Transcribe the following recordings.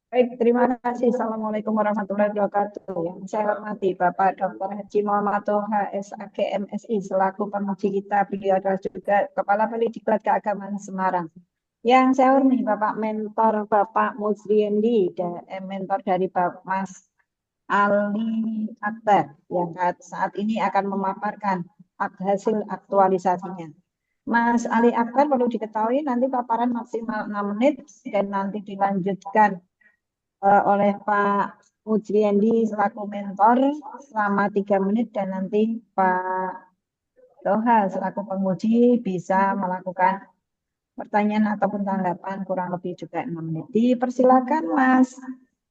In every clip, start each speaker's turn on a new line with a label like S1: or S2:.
S1: Baik, terima kasih. Assalamualaikum warahmatullahi wabarakatuh. Yang saya hormati Bapak Dr. Haji Muhammad Toha SAG MSI selaku penguji kita. Beliau adalah juga Kepala Pendikbud Keagamaan Semarang. Yang saya hormati Bapak Mentor Bapak Muzriendi dan mentor dari Bapak Mas Ali Akbar yang saat ini akan memaparkan hasil aktualisasinya. Mas Ali Akbar perlu diketahui nanti paparan maksimal 6 menit dan nanti dilanjutkan oleh Pak Mujriendi selaku mentor selama 3 menit dan nanti Pak Toha selaku penguji bisa melakukan pertanyaan ataupun tanggapan kurang lebih juga 6 menit. Dipersilakan Mas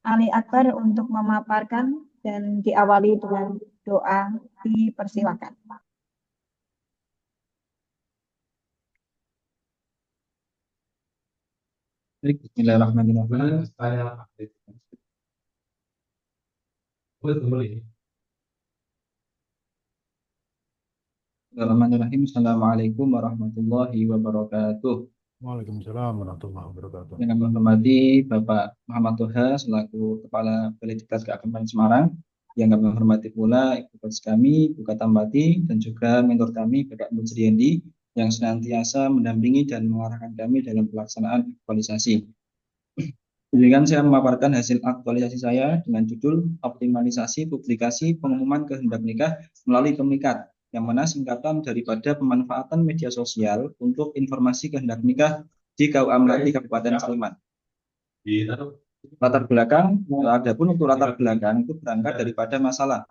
S1: Ali Akbar untuk memaparkan dan diawali dengan doa. Dipersilakan.
S2: Baik, Bismillahirrahmanirrahim. Bismillahirrahmanirrahim. Assalamualaikum warahmatullahi wabarakatuh.
S3: Waalaikumsalam warahmatullahi wabarakatuh.
S2: Yang kami hormati Bapak Muhammad Toha selaku Kepala Pendikbud Keagamaan Semarang. Yang kami hormati pula Ibu Coach kami, Bu Katampati, dan juga mentor kami Bapak Mujriendi yang senantiasa mendampingi dan mengarahkan kami dalam pelaksanaan aktualisasi. Dengan saya memaparkan hasil aktualisasi saya dengan judul optimalisasi publikasi pengumuman kehendak nikah melalui pemikat, yang mana singkatan daripada pemanfaatan media sosial untuk informasi kehendak nikah di KUA Melati Kabupaten Sleman. Latar belakang, adapun untuk latar belakang itu berangkat daripada masalah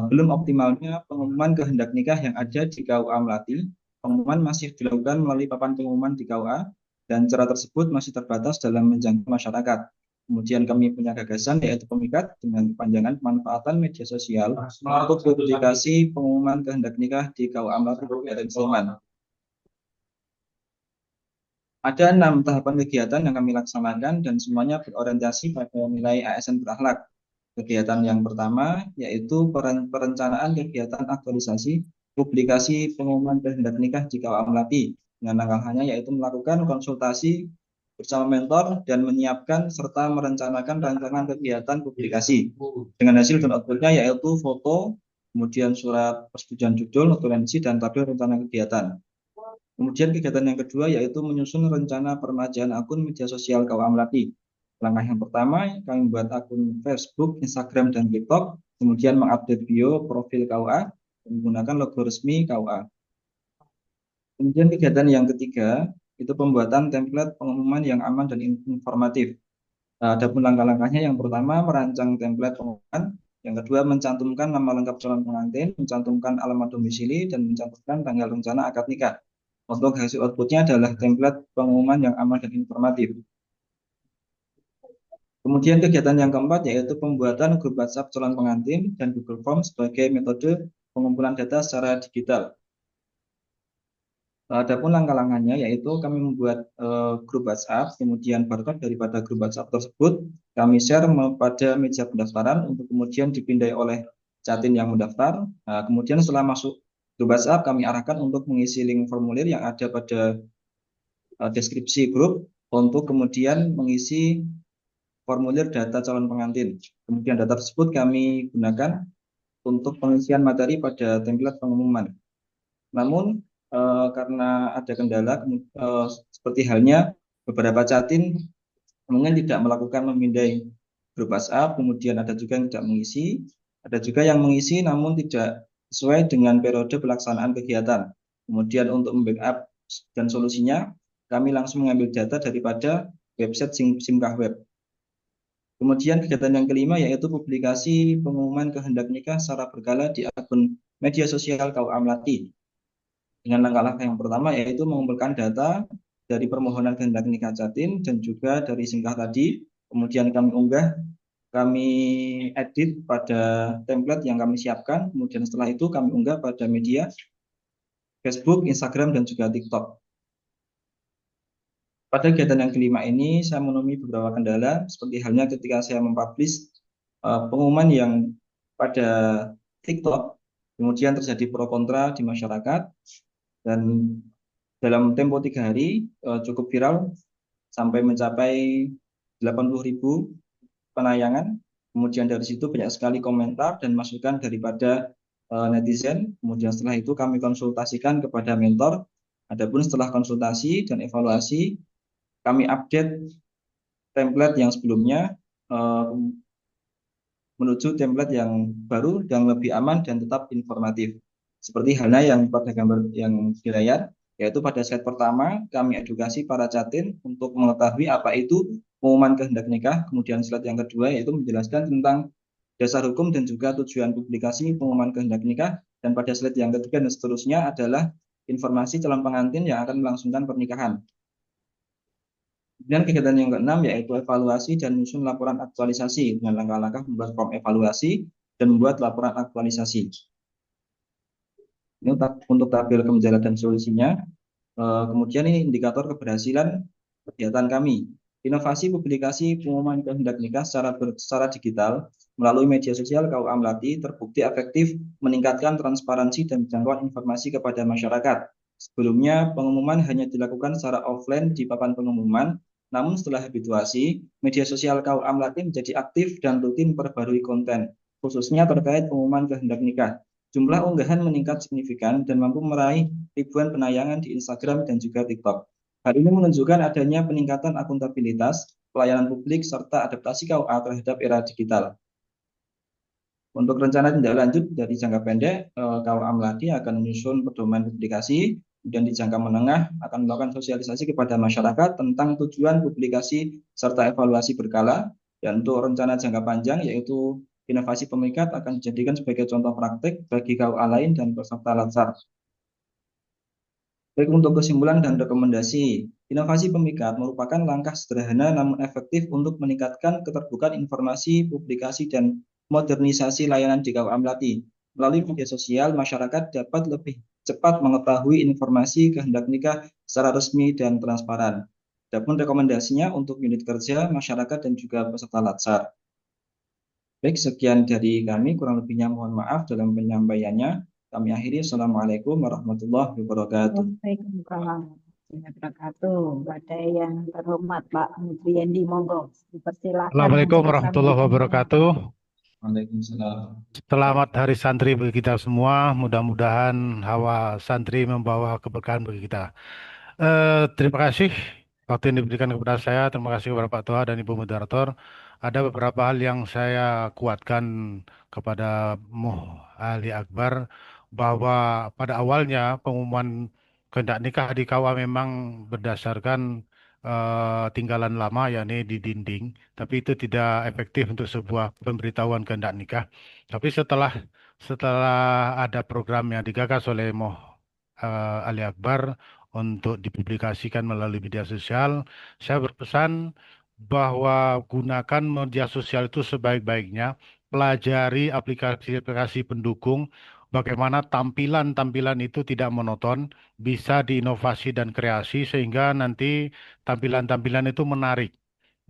S2: belum optimalnya pengumuman kehendak nikah yang ada di KUA Melati. Pengumuman masih dilakukan melalui papan pengumuman di KUA dan cara tersebut masih terbatas dalam menjangkau masyarakat. Kemudian kami punya gagasan yaitu pemikat dengan kepanjangan pemanfaatan media sosial untuk publikasi pengumuman kehendak nikah di KUA Melati Kabupaten Sleman. Ada 6 tahapan kegiatan yang kami laksanakan dan semuanya berorientasi pada nilai ASN berakhlak. Kegiatan yang pertama yaitu perencanaan kegiatan aktualisasi publikasi pengumuman kehendak nikah di KUA Melati. Dengan langkahnya yaitu melakukan konsultasi bersama mentor dan menyiapkan serta merencanakan rancangan kegiatan publikasi. Dengan hasil dan outputnya yaitu foto, kemudian surat persetujuan judul, notulensi, dan tabel rencana kegiatan. Kemudian kegiatan yang kedua yaitu menyusun rencana peremajaan akun media sosial KUA Melati. Langkah yang pertama, kami membuat akun Facebook, Instagram, dan TikTok, kemudian mengupdate bio profil KUA menggunakan logo resmi KUA. Kemudian kegiatan yang ketiga, itu pembuatan template pengumuman yang aman dan informatif. Adapun langkah-langkahnya yang pertama, merancang template pengumuman, yang kedua, mencantumkan nama lengkap calon pengantin, mencantumkan alamat domisili, dan mencantumkan tanggal rencana akad nikah. Untuk hasil outputnya adalah template pengumuman yang aman dan informatif. Kemudian kegiatan yang keempat yaitu pembuatan grup WhatsApp calon pengantin dan Google Form sebagai metode pengumpulan data secara digital. Adapun langkah-langkahnya yaitu kami membuat grup WhatsApp, kemudian barcode daripada grup WhatsApp tersebut kami share pada meja pendaftaran untuk kemudian dipindai oleh catin yang mendaftar. Kemudian setelah masuk grup WhatsApp kami arahkan untuk mengisi link formulir yang ada pada deskripsi grup untuk kemudian mengisi formulir data calon pengantin. Kemudian data tersebut kami gunakan untuk pengisian materi pada template pengumuman. Namun karena ada kendala seperti halnya beberapa catin mungkin tidak melakukan memindai grup WhatsApp, kemudian ada juga yang tidak mengisi, ada juga yang mengisi namun tidak sesuai dengan periode pelaksanaan kegiatan. Kemudian untuk membackup dan solusinya, kami langsung mengambil data daripada website Simkah Web. Kemudian kegiatan yang kelima yaitu publikasi pengumuman kehendak nikah secara berkala di akun media sosial KUA Melati. Dengan langkah-langkah yang pertama yaitu mengumpulkan data dari permohonan kehendak nikah catin dan juga dari Simkah tadi. Kemudian kami unggah, kami edit pada template yang kami siapkan. Kemudian setelah itu kami unggah pada media Facebook, Instagram, dan juga TikTok. Pada kegiatan yang kelima ini saya menemui beberapa kendala seperti halnya ketika saya mempublish pengumuman yang pada TikTok, kemudian terjadi pro kontra di masyarakat dan dalam tempo 3 hari cukup viral sampai mencapai 80.000 penayangan. Kemudian dari situ banyak sekali komentar dan masukan daripada netizen. Kemudian setelah itu kami konsultasikan kepada mentor. Adapun setelah konsultasi dan evaluasi, kami update template yang sebelumnya eh, menuju template yang baru, yang lebih aman dan tetap informatif. Seperti halnya yang pada gambar yang di layar, yaitu pada slide pertama kami edukasi para catin untuk mengetahui apa itu pengumuman kehendak nikah. Kemudian slide yang kedua yaitu menjelaskan tentang dasar hukum dan juga tujuan publikasi pengumuman kehendak nikah. Dan pada slide yang ketiga dan seterusnya adalah informasi calon pengantin yang akan melangsungkan pernikahan. Dan kegiatan yang keenam yaitu evaluasi dan menyusun laporan aktualisasi dengan langkah-langkah membuat form evaluasi dan membuat laporan aktualisasi. Ini untuk tabel kemenjala dan solusinya. Kemudian ini indikator keberhasilan kegiatan kami. Inovasi publikasi pengumuman kehendak nikah secara digital melalui media sosial KUA Melati terbukti efektif meningkatkan transparansi dan jangkauan informasi kepada masyarakat. Sebelumnya pengumuman hanya dilakukan secara offline di papan pengumuman, namun setelah habituasi, media sosial KUA Melati menjadi aktif dan rutin perbarui konten, khususnya terkait pengumuman kehendak nikah. Jumlah unggahan meningkat signifikan dan mampu meraih ribuan penayangan di Instagram dan juga TikTok. Hal ini menunjukkan adanya peningkatan akuntabilitas, pelayanan publik, serta adaptasi KUA terhadap era digital. Untuk rencana tindak lanjut dari jangka pendek, KUA Melati akan menyusun pedoman publikasi, dan di jangka menengah akan melakukan sosialisasi kepada masyarakat tentang tujuan publikasi serta evaluasi berkala. Dan untuk rencana jangka panjang yaitu inovasi pemikat akan dijadikan sebagai contoh praktik bagi KUA lain dan peserta latsar. Baik, untuk kesimpulan dan rekomendasi, inovasi pemikat merupakan langkah sederhana namun efektif untuk meningkatkan keterbukaan informasi, publikasi, dan modernisasi layanan di KUA Melati. Melalui media sosial, masyarakat dapat lebih cepat mengetahui informasi kehendak nikah secara resmi dan transparan. Adapun rekomendasinya untuk unit kerja, masyarakat, dan juga peserta latsar. Baik, sekian dari kami, kurang lebihnya mohon maaf dalam penyampaiannya. Kami akhiri. Assalamualaikum warahmatullahi wabarakatuh.
S1: Waalaikumsalam warahmatullahi wabarakatuh. Pada yang terhormat Pak Mutriyendi, monggo dipersilakan.
S3: Assalamualaikum warahmatullahi wabarakatuh.
S2: Waalaikumsalam.
S3: Selamat Hari Santri bagi kita semua. Mudah-mudahan hawa santri membawa keberkahan bagi kita. Terima kasih waktu yang diberikan kepada saya. Terima kasih kepada Pak Toha dan Ibu Moderator. Ada beberapa hal yang saya kuatkan kepada Muh Ali Akbar bahwa pada awalnya pengumuman kehendak nikah di KUA memang berdasarkan tinggalan lama yakni di dinding, tapi itu tidak efektif untuk sebuah pemberitahuan kehendak nikah. Tapi setelah ada program yang digagas oleh Muh Ali Akbar untuk dipublikasikan melalui media sosial, saya berpesan bahwa gunakan media sosial itu sebaik-baiknya, pelajari aplikasi-aplikasi pendukung, bagaimana tampilan-tampilan itu tidak monoton, bisa diinovasi dan kreasi sehingga nanti tampilan-tampilan itu menarik.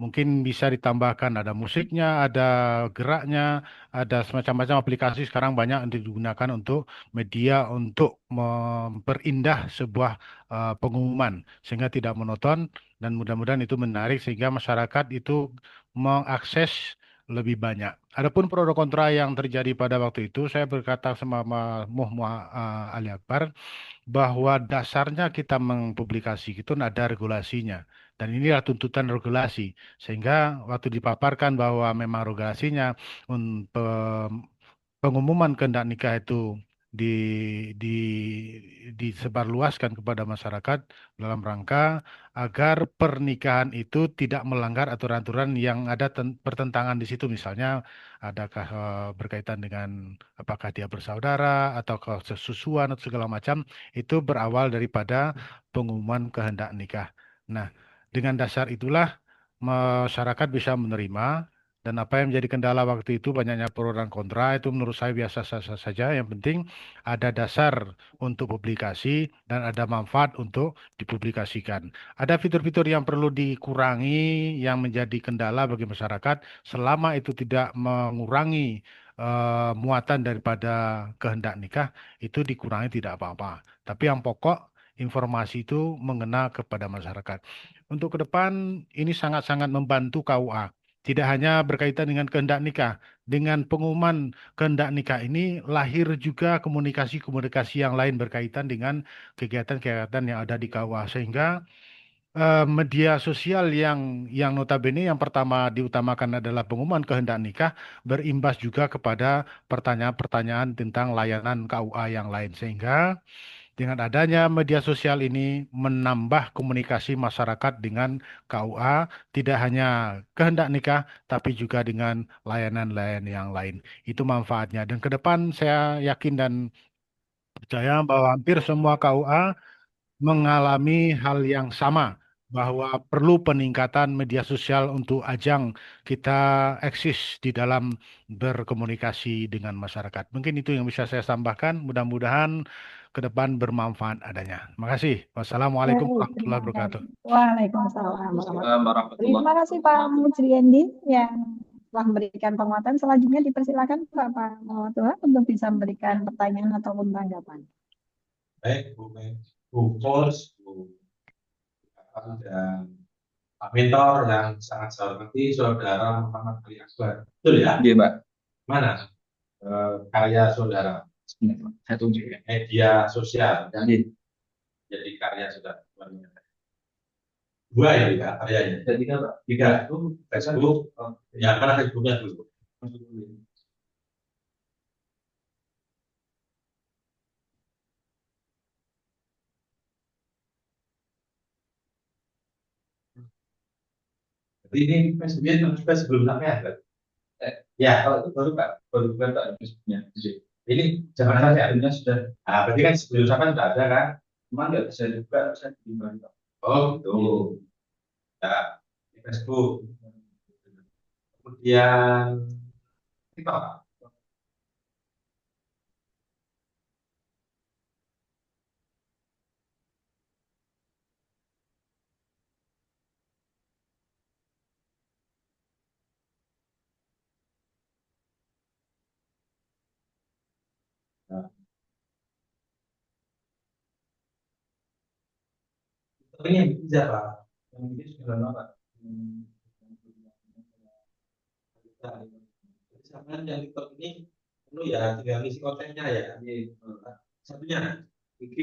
S3: Mungkin bisa ditambahkan ada musiknya, ada geraknya, ada semacam-macam aplikasi sekarang banyak yang digunakan untuk media untuk memperindah sebuah pengumuman sehingga tidak monoton dan mudah-mudahan itu menarik sehingga masyarakat itu mengakses lebih banyak. Adapun pro dan kontra yang terjadi pada waktu itu, saya berkata sama Ali Akbar bahwa dasarnya kita mengpublikasi itu ada regulasinya. Dan inilah tuntutan regulasi. Sehingga waktu dipaparkan bahwa memang regulasinya pengumuman kehendak nikah itu di, di, disebarluaskan kepada masyarakat dalam rangka agar pernikahan itu tidak melanggar aturan-aturan yang ada pertentangan di situ. Misalnya, adakah berkaitan dengan apakah dia bersaudara atau kesusuan atau segala macam, itu berawal daripada pengumuman kehendak nikah. Nah, dengan dasar itulah masyarakat bisa menerima dan apa yang menjadi kendala waktu itu banyaknya pro dan kontra itu menurut saya biasa saja. Yang penting ada dasar untuk publikasi dan ada manfaat untuk dipublikasikan. Ada fitur-fitur yang perlu dikurangi yang menjadi kendala bagi masyarakat selama itu tidak mengurangi muatan daripada kehendak nikah itu dikurangi tidak apa-apa. Tapi yang pokok informasi itu mengena kepada masyarakat. Untuk ke depan ini sangat-sangat membantu KUA. Tidak hanya berkaitan dengan kehendak nikah, dengan pengumuman kehendak nikah ini lahir juga komunikasi-komunikasi yang lain berkaitan dengan kegiatan-kegiatan yang ada di KUA, sehingga media sosial yang notabene yang pertama diutamakan adalah pengumuman kehendak nikah berimbas juga kepada pertanyaan-pertanyaan tentang layanan KUA yang lain, sehingga dengan adanya media sosial ini menambah komunikasi masyarakat dengan KUA, tidak hanya kehendak nikah tapi juga dengan layanan-layanan yang lain. Itu manfaatnya, dan ke depan saya yakin dan percaya bahwa hampir semua KUA mengalami hal yang sama, bahwa perlu peningkatan media sosial untuk ajang kita eksis di dalam berkomunikasi dengan masyarakat. Mungkin itu yang bisa saya tambahkan. Mudah-mudahan ke depan bermanfaat adanya. Terima kasih. Wassalamualaikum
S1: Baik,
S3: warahmatullahi
S1: terima
S3: wabarakatuh.
S1: kasih. Waalaikumsalam warahmatullahi wabarakatuh. Terima
S2: Warahmatullahi
S1: kasih Pak Mujriendi yang telah memberikan penguatan. Selanjutnya dipersilakan Bapak Muhammad Toha untuk bisa memberikan pertanyaan ataupun tanggapan.
S4: Baik, Bu Pos, Bu Kapan, dan Pak Mentor yang sangat saya hormati, Saudara Muhammad Ali Akbar. Betul ya?
S2: Iya, Mbak.
S4: Mana karya saudara?
S2: Saya tunjuk ya.
S4: Media sosial.
S2: Iya.
S4: Jadi karya saudara. Dua ini ya karyanya.
S2: Ada tiga, Pak.
S4: Tiga itu Facebook. Ya, mana Facebooknya dulu? Jadi ini Facebooknya juga sebelum sampai ada. Ya,
S2: Kalau itu baru, Pak. Baru bukan, Pak, Facebooknya.
S4: ini jangan sampai ada.
S2: Sudah.
S4: Nah, berarti kan sebelum sampai sudah ada kan?
S2: Cuma nggak bisa juga, saya gimana, Pak?
S4: Oh, gitu. Ya, di Facebook. Kemudian TikTok. Nah, ini yang bisa, Pak.
S2: Yang ini sudah lama, Pak.
S4: Sama yang TikTok ini perlu ya tinggal ngisi kontennya ya. Satunya IG.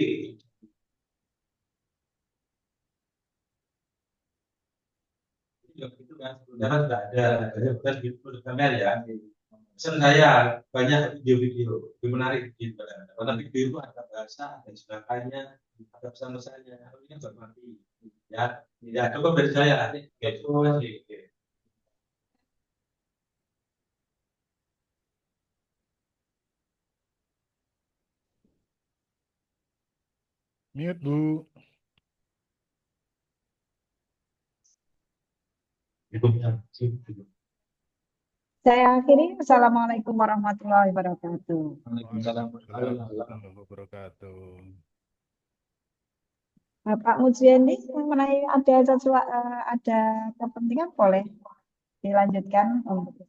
S4: Itu kan sebenarnya sudah ada bukan gitu kamera ya. Pesan saya banyak video-video menarik gitu. Karena video itu ada bahasa dan sebagainya, ada pesan-pesannya. Ini kan berarti ya. Ya cukup dari saya. Gitu sih.
S3: Mute, Bu.
S1: Saya akhiri. Assalamualaikum warahmatullahi wabarakatuh.
S2: Waalaikumsalam
S3: Warahmatullahi wabarakatuh.
S1: Pak Mujriendi mengenai ada kepentingan boleh dilanjutkan untuk